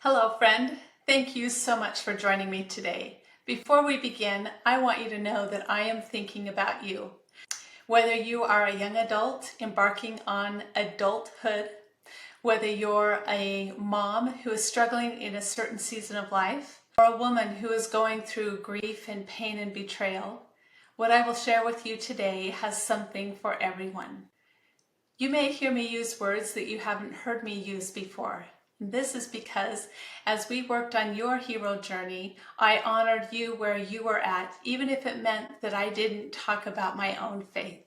Hello, friend. Thank you so much for joining me today. Before we begin, I want you to know that I am thinking about you. Whether you are a young adult embarking on adulthood, whether you're a mom who is struggling in a certain season of life, or a woman who is going through grief and pain and betrayal, what I will share with you today has something for everyone. You may hear me use words that you haven't heard me use before. This is because as we worked on your hero journey, I honored you where you were at, even if it meant that I didn't talk about my own faith.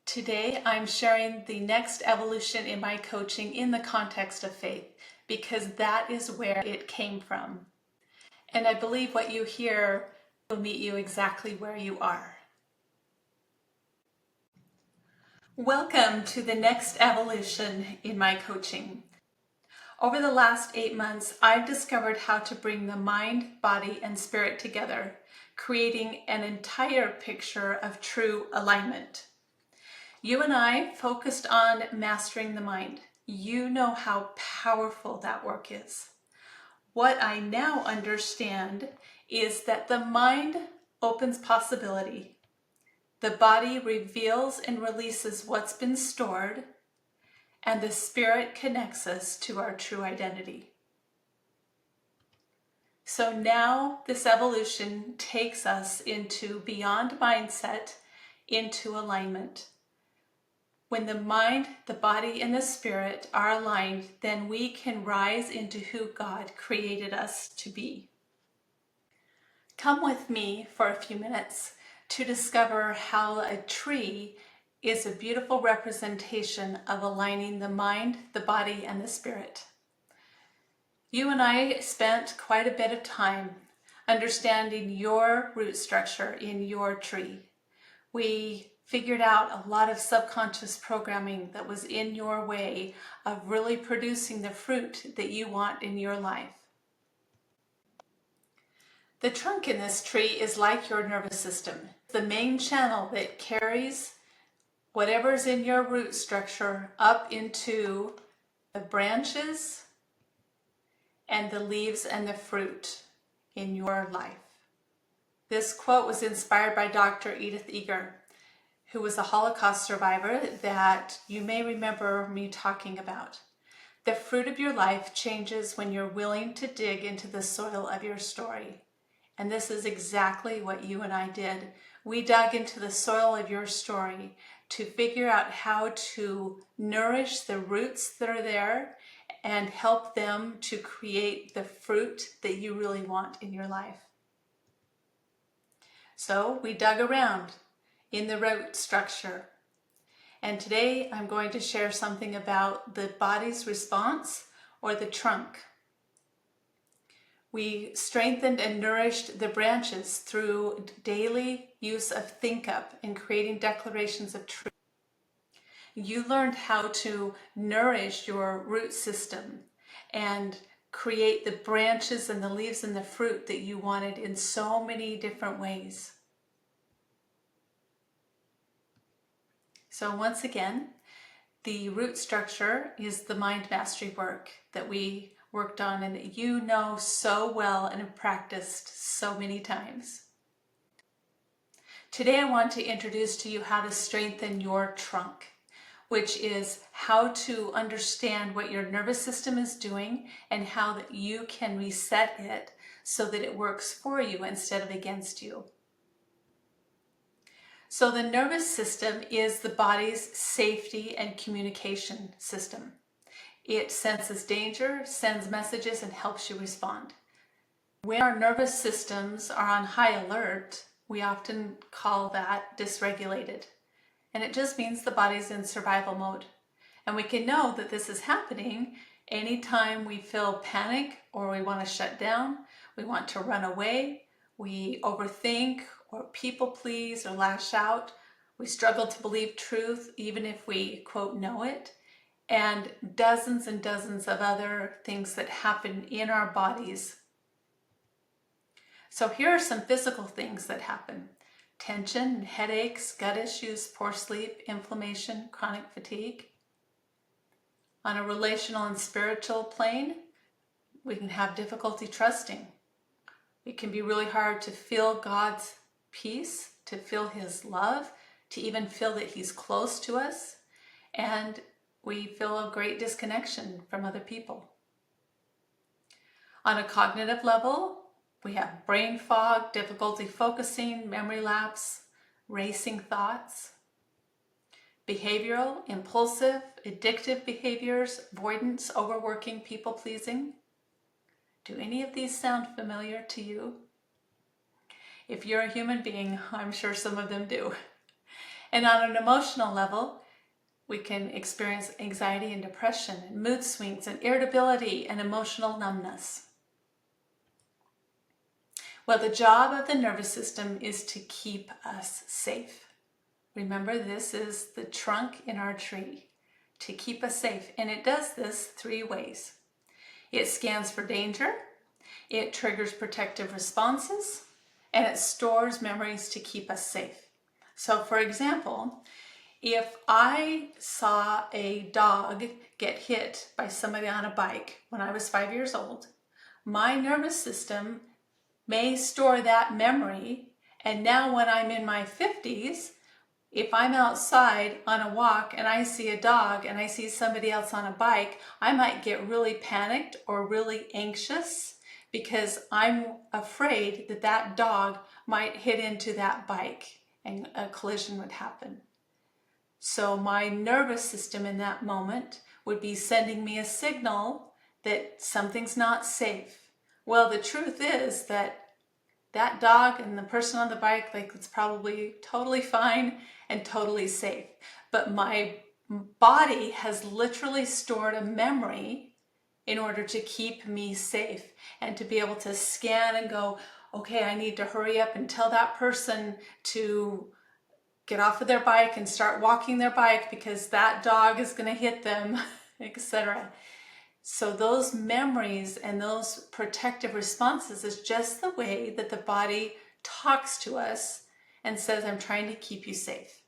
Today, I'm sharing the next evolution in my coaching in the context of faith, because that is where it came from. And I believe what you hear will meet you exactly where you are. Welcome to the next evolution in my coaching. Over the last 8 months, I've discovered how to bring the mind, body, and spirit together, creating an entire picture of true alignment. You and I focused on mastering the mind. You know how powerful that work is. What I now understand is that the mind opens possibility. The body reveals and releases what's been stored, and the spirit connects us to our true identity. So now this evolution takes us into beyond mindset, into alignment. When the mind, the body, and the spirit are aligned, then we can rise into who God created us to be. Come with me for a few minutes to discover how a tree is a beautiful representation of aligning the mind, the body, and the spirit. You and I spent quite a bit of time understanding your root structure in your tree. We figured out a lot of subconscious programming that was in your way of really producing the fruit that you want in your life. The trunk in this tree is like your nervous system, the main channel that carries whatever's in your root structure up into the branches and the leaves and the fruit in your life. This quote was inspired by Dr. Edith Eger, who was a Holocaust survivor that you may remember me talking about. The fruit of your life changes when you're willing to dig into the soil of your story. And this is exactly what you and I did. We dug into the soil of your story to figure out how to nourish the roots that are there and help them to create the fruit that you really want in your life. So we dug around in the root structure. And today I'm going to share something about the body's response, or the trunk. We strengthened and nourished the branches through daily use of Think Up and creating declarations of truth. You learned how to nourish your root system and create the branches and the leaves and the fruit that you wanted in so many different ways. So once again, the root structure is the mind mastery work that we worked on and that you know so well and have practiced so many times. Today I want to introduce to you how to strengthen your trunk, which is how to understand what your nervous system is doing and how that you can reset it so that it works for you instead of against you. So the nervous system is the body's safety and communication system. It senses danger, sends messages, and helps you respond. When our nervous systems are on high alert, we often call that dysregulated. And it just means the body's in survival mode. And we can know that this is happening anytime we feel panic or we want to shut down, we want to run away, we overthink or people please or lash out, we struggle to believe truth even if we, quote, know it, and dozens of other things that happen in our bodies. So here are some physical things that happen. Tension, headaches, gut issues, poor sleep, inflammation, chronic fatigue. On a relational and spiritual plane, We can have difficulty trusting. It can be really hard to feel God's peace, to feel His love, to even feel that He's close to us. And we feel a great disconnection from other people. On a cognitive level, we have brain fog, difficulty focusing, memory lapse, racing thoughts. Behavioral, impulsive, addictive behaviors, avoidance, overworking, people-pleasing. Do any of these sound familiar to you? If you're a human being, I'm sure some of them do. And on an emotional level, we can experience anxiety and depression, and mood swings, and irritability, and emotional numbness. Well, the job of the nervous system is to keep us safe. Remember, this is the trunk in our tree, to keep us safe. And it does this 3 ways. It scans for danger, it triggers protective responses, and it stores memories to keep us safe. So for example, if I saw a dog get hit by somebody on a bike when I was 5 years old, my nervous system may store that memory, and now when I'm in my 50s, if I'm outside on a walk and I see a dog and I see somebody else on a bike, I might get really panicked or really anxious because I'm afraid that that dog might hit into that bike and a collision would happen. So my nervous system in that moment would be sending me a signal that something's not safe. Well, the truth is that that dog and the person on the bike, like, it's probably totally fine and totally safe. But my body has literally stored a memory in order to keep me safe and to be able to scan and go, okay, I need to hurry up and tell that person to get off of their bike and start walking their bike because that dog is going to hit them, etc. So those memories and those protective responses is just the way that the body talks to us and says, I'm trying to keep you safe.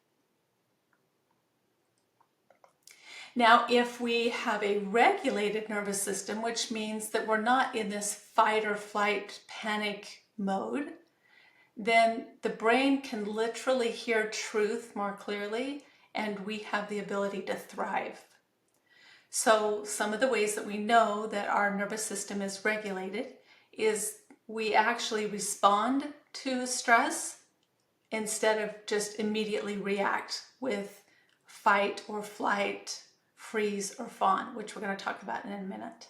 Now, if we have a regulated nervous system, which means that we're not in this fight or flight panic mode, then the brain can literally hear truth more clearly, and we have the ability to thrive. So some of the ways that we know that our nervous system is regulated is we actually respond to stress instead of just immediately react with fight or flight, freeze or fawn, which we're going to talk about in a minute.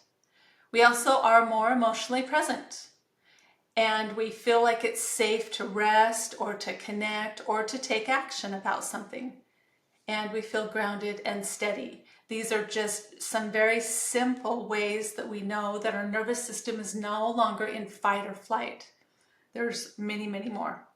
We also are more emotionally present, and we feel like it's safe to rest or to connect or to take action about something. And we feel grounded and steady. These are just some very simple ways that we know that our nervous system is no longer in fight or flight. There's many, many more.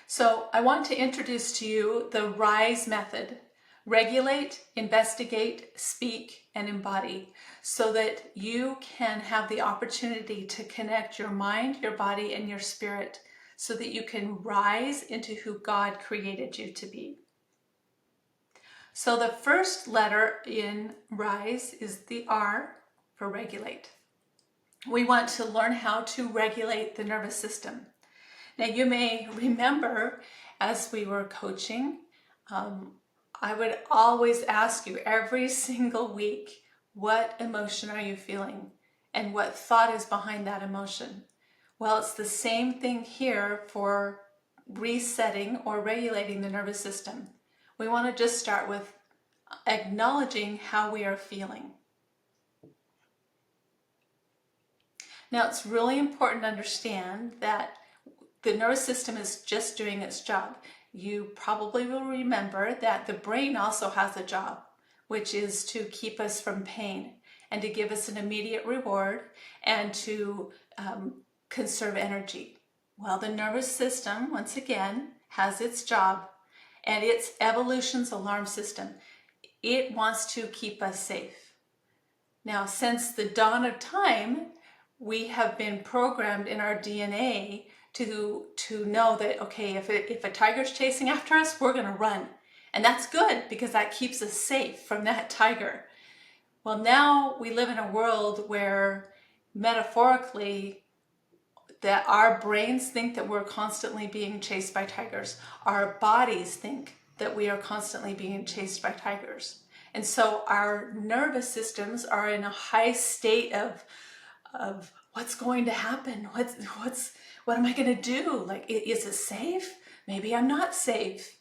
So I want to introduce to you the RISE method. Regulate, investigate, speak, and embody, so that you can have the opportunity to connect your mind, your body, and your spirit, so that you can rise into who God created you to be. So the first letter in RISE is the R for regulate. We want to learn how to regulate the nervous system. Now, you may remember as we were coaching, I would always ask you every single week, what emotion are you feeling? And what thought is behind that emotion? Well, it's the same thing here for resetting or regulating the nervous system. We want to just start with acknowledging how we are feeling. Now, it's really important to understand that the nervous system is just doing its job. You probably will remember that the brain also has a job, which is to keep us from pain and to give us an immediate reward and to conserve energy. Well, the nervous system, once again, has its job, and it's evolution's alarm system. It wants to keep us safe. Now, since the dawn of time, we have been programmed in our DNA to know that, okay, if a tiger's chasing after us, we're going to run. And that's good because that keeps us safe from that tiger. Well, now we live in a world where metaphorically that our brains think that we're constantly being chased by tigers. Our bodies think that we are constantly being chased by tigers. And so our nervous systems are in a high state of what's going to happen? What am I going to do? Like, is it safe? Maybe I'm not safe.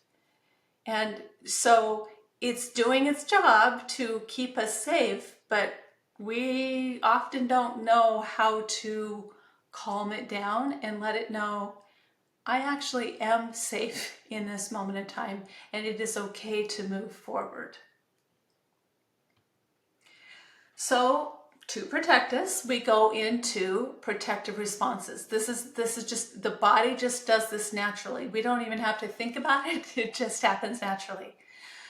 And so it's doing its job to keep us safe, but we often don't know how to calm it down and let it know, I actually am safe in this moment in time, and it is okay to move forward. So to protect us, we go into protective responses. This is just, the body just does this naturally. We don't even have to think about it. It just happens naturally.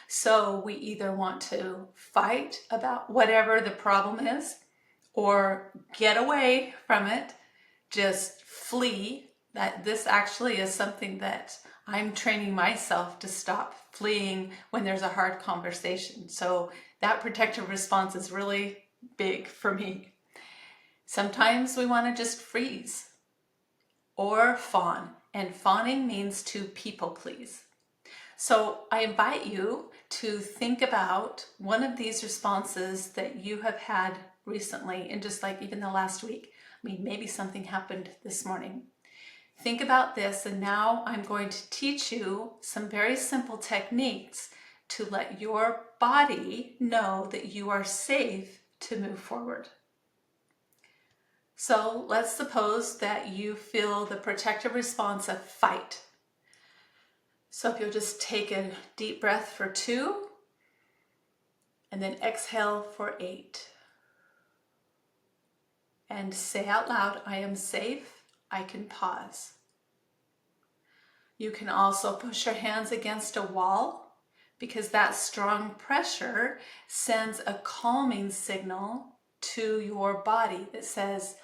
So we either want to fight about whatever the problem is, or get away from it, just flee. That this actually is something that I'm training myself to stop fleeing when there's a hard conversation. So that protective response is really big for me. Sometimes we want to just freeze or fawn, and fawning means to people please. So I invite you to think about one of these responses that you have had recently, and just like even the last week. I mean, maybe something happened this morning. Think about this, and now I'm going to teach you some very simple techniques to let your body know that you are safe to move forward. So let's suppose that you feel the protective response of fight. So if you'll just take a deep breath for 2, and then exhale for 8. And say out loud, I am safe, I can pause. You can also push your hands against a wall, because that strong pressure sends a calming signal to your body that says,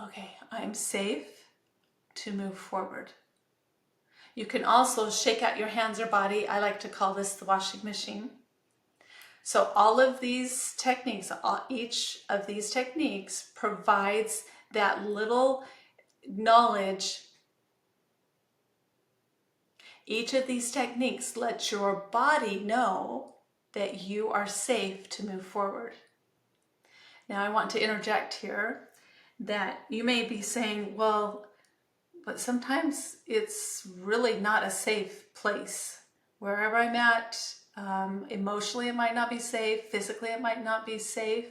okay, I'm safe to move forward. You can also shake out your hands or body. I like to call this the washing machine. So all of these techniques, each of these techniques provides that little knowledge. Each of these techniques lets your body know that you are safe to move forward. Now I want to interject here that you may be saying, well, but sometimes it's really not a safe place. Wherever I'm at, emotionally it might not be safe, physically it might not be safe.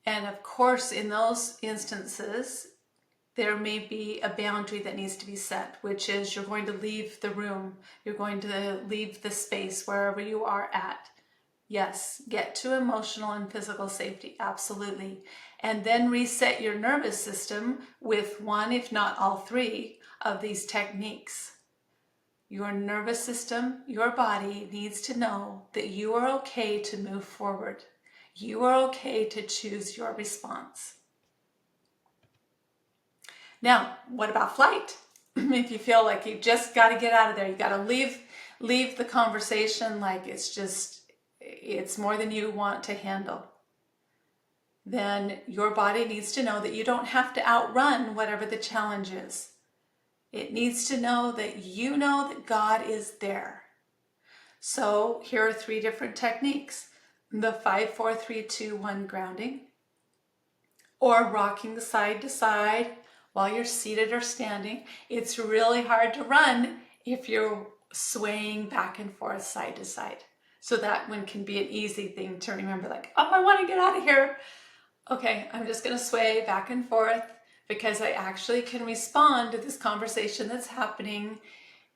And of course, in those instances, there may be a boundary that needs to be set, which is you're going to leave the room, you're going to leave the space wherever you are at. Yes, get to emotional and physical safety, absolutely. And then reset your nervous system with one, if not all 3 of these techniques. Your nervous system, your body needs to know that you are okay to move forward. You are okay to choose your response. Now, what about flight? If you feel like you just got to get out of there, you got to leave the conversation like it's more than you want to handle, then your body needs to know that you don't have to outrun whatever the challenge is. It needs to know that you know that God is there. So here are 3 different techniques. The 5, 4, 3, 2, 1 grounding, or rocking side to side while you're seated or standing. It's really hard to run if you're swaying back and forth side to side. So that one can be an easy thing to remember, like, oh, I want to get out of here. Okay, I'm just going to sway back and forth because I actually can respond to this conversation that's happening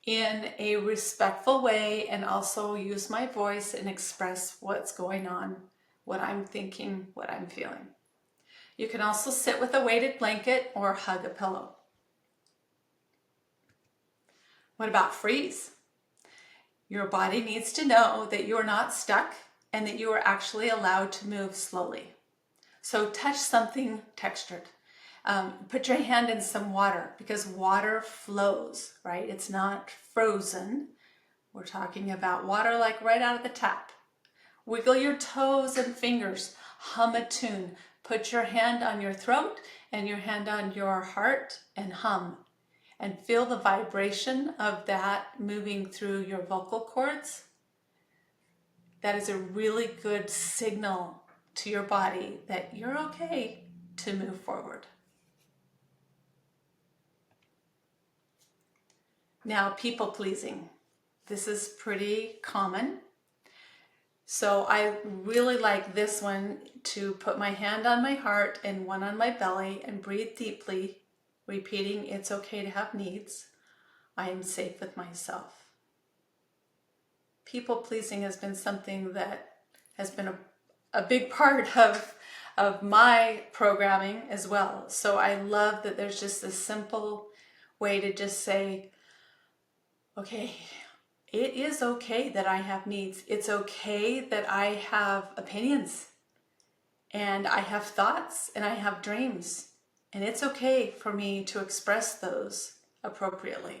in a respectful way, and also use my voice and express what's going on, what I'm thinking, what I'm feeling. You can also sit with a weighted blanket or hug a pillow. What about freeze? Your body needs to know that you are not stuck and that you are actually allowed to move slowly. So touch something textured. Put your hand in some water, because water flows, right? It's not frozen. We're talking about water like right out of the tap. Wiggle your toes and fingers. Hum a tune. Put your hand on your throat and your hand on your heart and hum. And feel the vibration of that moving through your vocal cords. That is a really good signal to your body that you're okay to move forward. Now, people pleasing. This is pretty common. So I really like this one, to put my hand on my heart and one on my belly and breathe deeply, repeating, it's okay to have needs. I am safe with myself. People pleasing has been something that has been a big part of my programming as well. So I love that there's just a simple way to just say, okay, it is okay that I have needs. It's okay that I have opinions and I have thoughts and I have dreams. And it's okay for me to express those appropriately.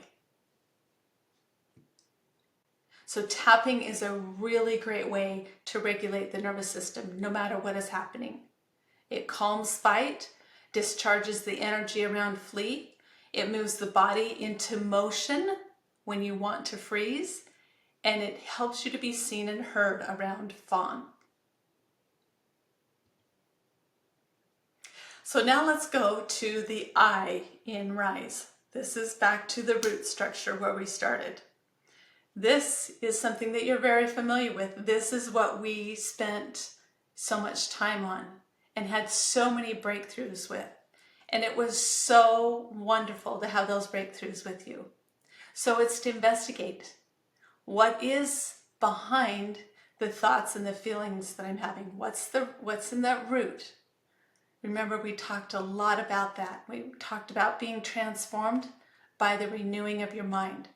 So tapping is a really great way to regulate the nervous system, no matter what is happening. It calms fight, discharges the energy around flee. It moves the body into motion when you want to freeze, and it helps you to be seen and heard around fawn. So now let's go to the I in rise. This is back to the root structure where we started. This is something that you're very familiar with. This is what we spent so much time on and had so many breakthroughs with. And it was so wonderful to have those breakthroughs with you. So it's to investigate what is behind the thoughts and the feelings that I'm having. What's in that root? Remember, we talked a lot about that. We talked about being transformed by the renewing of your mind.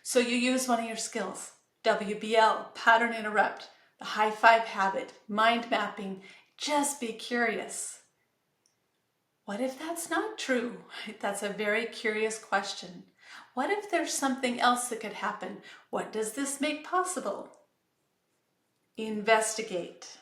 So you use one of your skills, WBL, pattern interrupt, the high five habit, mind mapping. Just be curious. What if that's not true? That's a very curious question. What if there's something else that could happen? What does this make possible? Investigate.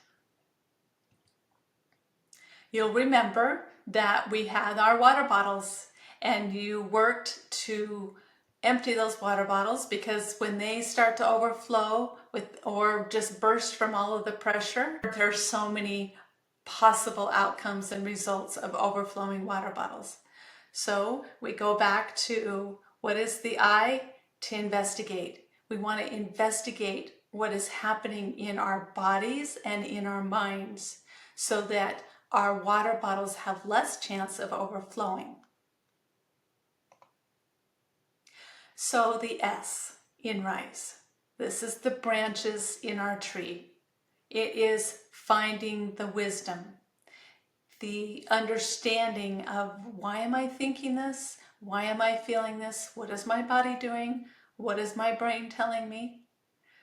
You'll remember that we had our water bottles and you worked to empty those water bottles, because when they start to overflow or just burst from all of the pressure, there's so many possible outcomes and results of overflowing water bottles. So we go back to, what is the I? To investigate. We want to investigate what is happening in our bodies and in our minds so that our water bottles have less chance of overflowing. So the S in rise. This is the branches in our tree. It is finding the wisdom, the understanding of, why am I thinking this? Why am I feeling this? What is my body doing? What is my brain telling me?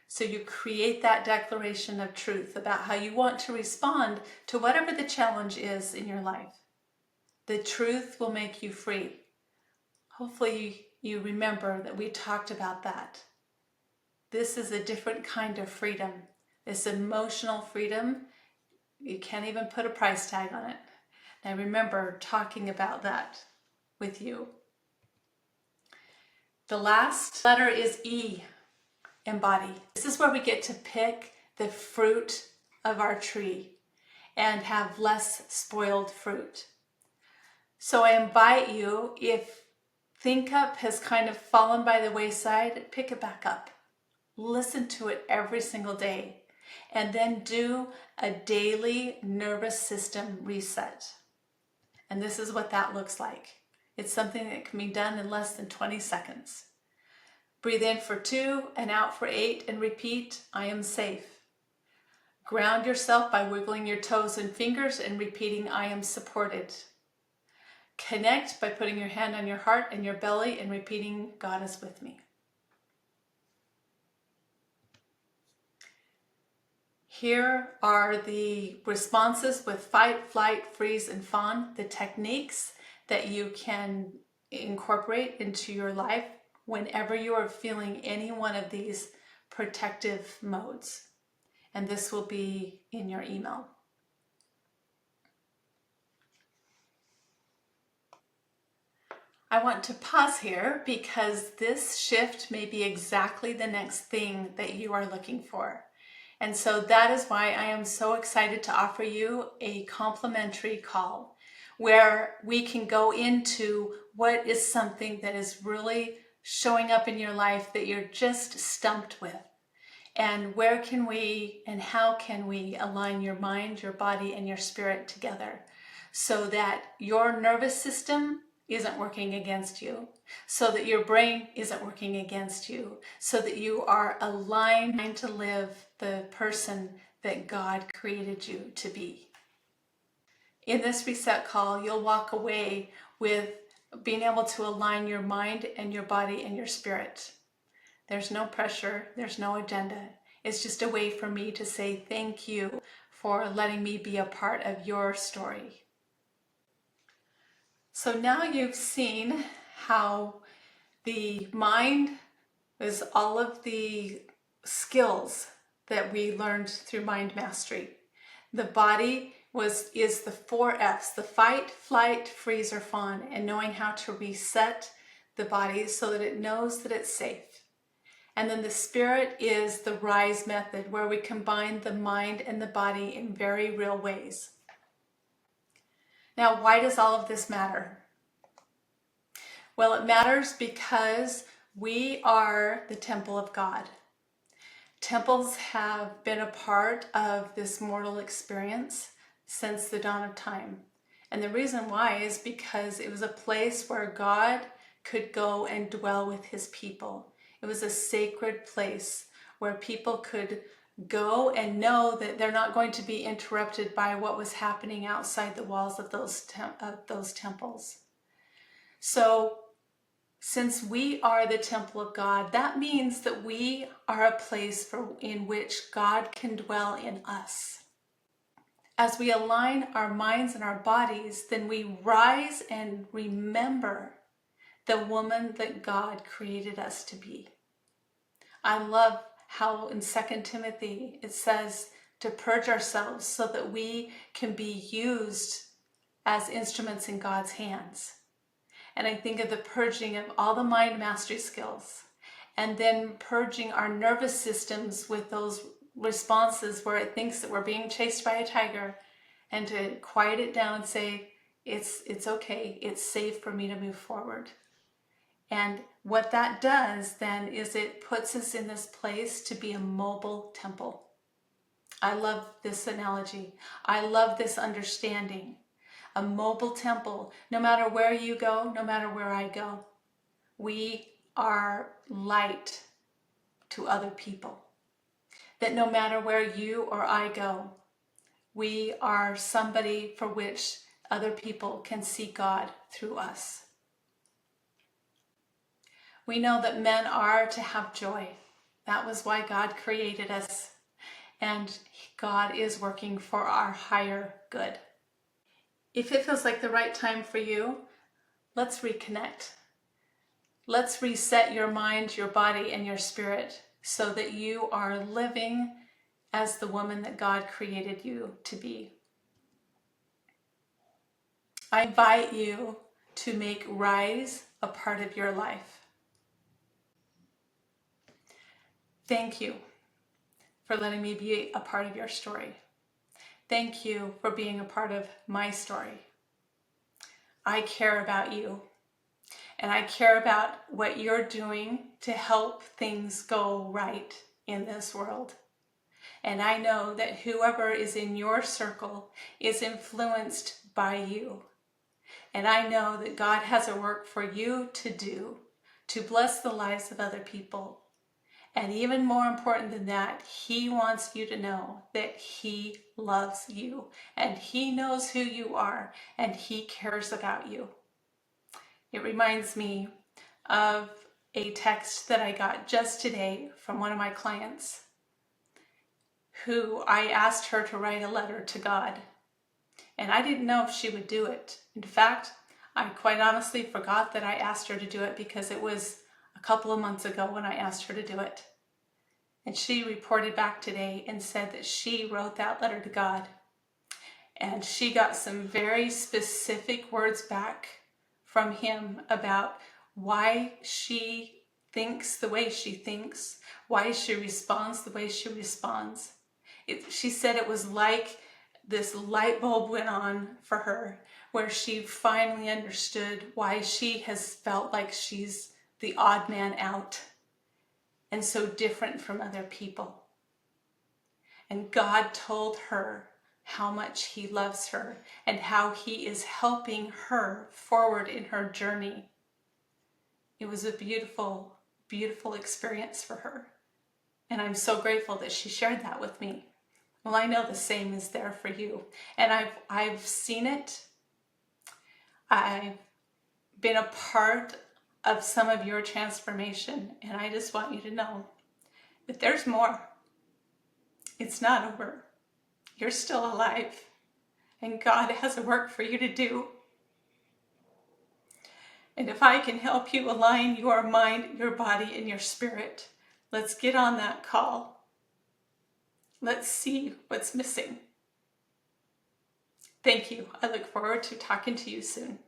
So you create that declaration of truth about how you want to respond to whatever the challenge is in your life. The truth will make you free. Hopefully you remember that we talked about that. This is a different kind of freedom. This emotional freedom, you can't even put a price tag on it. And I remember talking about that with you. The last letter is E, embody. This is where we get to pick the fruit of our tree and have less spoiled fruit. So I invite you, if Think Up has kind of fallen by the wayside, pick it back up. Listen to it every single day, and then do a daily nervous system reset. And this is what that looks like. It's something that can be done in less than 20 seconds. Breathe in for 2 and out for 8 and repeat, I am safe. Ground yourself by wiggling your toes and fingers and repeating, I am supported. Connect by putting your hand on your heart and your belly and repeating, God is with me. Here are the responses with fight, flight, freeze, and fawn, the techniques that you can incorporate into your life whenever you are feeling any one of these protective modes. and this will be in your email. I want to pause here because this shift may be exactly the next thing that you are looking for. And so that is why I am so excited to offer you a complimentary call where we can go into what is something that is really showing up in your life that you're just stumped with. And where can we and how can we align your mind, your body, and your spirit together so that your nervous system isn't working against you, so that your brain isn't working against you, so that you are aligned to live the person that God created you to be. In this reset call, you'll walk away with being able to align your mind and your body and your spirit. There's no pressure, there's no agenda. It's just a way for me to say thank you for letting me be a part of your story. So now you've seen how the mind is all of the skills that we learned through mind mastery. The body is the 4 F's, the fight, flight, freeze, or fawn, and knowing how to reset the body so that it knows that it's safe. And then the spirit is the rise method, where we combine the mind and the body in very real ways. Now, why does all of this matter? Well, it matters because we are the temple of God. Temples have been a part of this mortal experience since the dawn of time. And the reason why is because it was a place where God could go and dwell with his people. It was a sacred place where people could go and know that they're not going to be interrupted by what was happening outside the walls of those temples. So, since we are the temple of God, that means that we are a place in which God can dwell in us. As we align our minds and our bodies, then we rise and remember the woman that God created us to be. I love how in 2 Timothy it says to purge ourselves so that we can be used as instruments in God's hands. And I think of the purging of all the mind mastery skills, and then purging our nervous systems with those responses where it thinks that we're being chased by a tiger, and to quiet it down and say, it's okay, it's safe for me to move forward. And what that does then is it puts us in this place to be a mobile temple. I love this analogy. I love this understanding. A mobile temple, no matter where you go, no matter where I go, we are light to other people. That no matter where you or I go, we are somebody for which other people can see God through us. We know that men are to have joy. That was why God created us, and God is working for our higher good. If it feels like the right time for you, let's reconnect. Let's reset your mind, your body, and your spirit so that you are living as the woman that God created you to be. I invite you to make Rise a part of your life. Thank you for letting me be a part of your story. Thank you for being a part of my story. I care about you, and I care about what you're doing to help things go right in this world. And I know that whoever is in your circle is influenced by you. And I know that God has a work for you to do to bless the lives of other people. And even more important than that, he wants you to know that he loves you and he knows who you are and he cares about you. It reminds me of a text that I got just today from one of my clients who I asked her to write a letter to God. And I didn't know if she would do it. In fact, I quite honestly forgot that I asked her to do it because it was a couple of months ago when I asked her to do it. And she reported back today and said that she wrote that letter to God. And she got some very specific words back from him about why she thinks the way she thinks, why she responds the way she responds. She said it was like this light bulb went on for her, where she finally understood why she has felt like she's the odd man out and so different from other people. And God told her how much he loves her and how he is helping her forward in her journey. It was a beautiful, beautiful experience for her. And I'm so grateful that she shared that with me. Well, I know the same is there for you. And I've seen it. I've been a part of some of your transformation. And I just want you to know that there's more. It's not over. You're still alive. And God has a work for you to do. And if I can help you align your mind, your body, and your spirit, let's get on that call. Let's see what's missing. Thank you. I look forward to talking to you soon.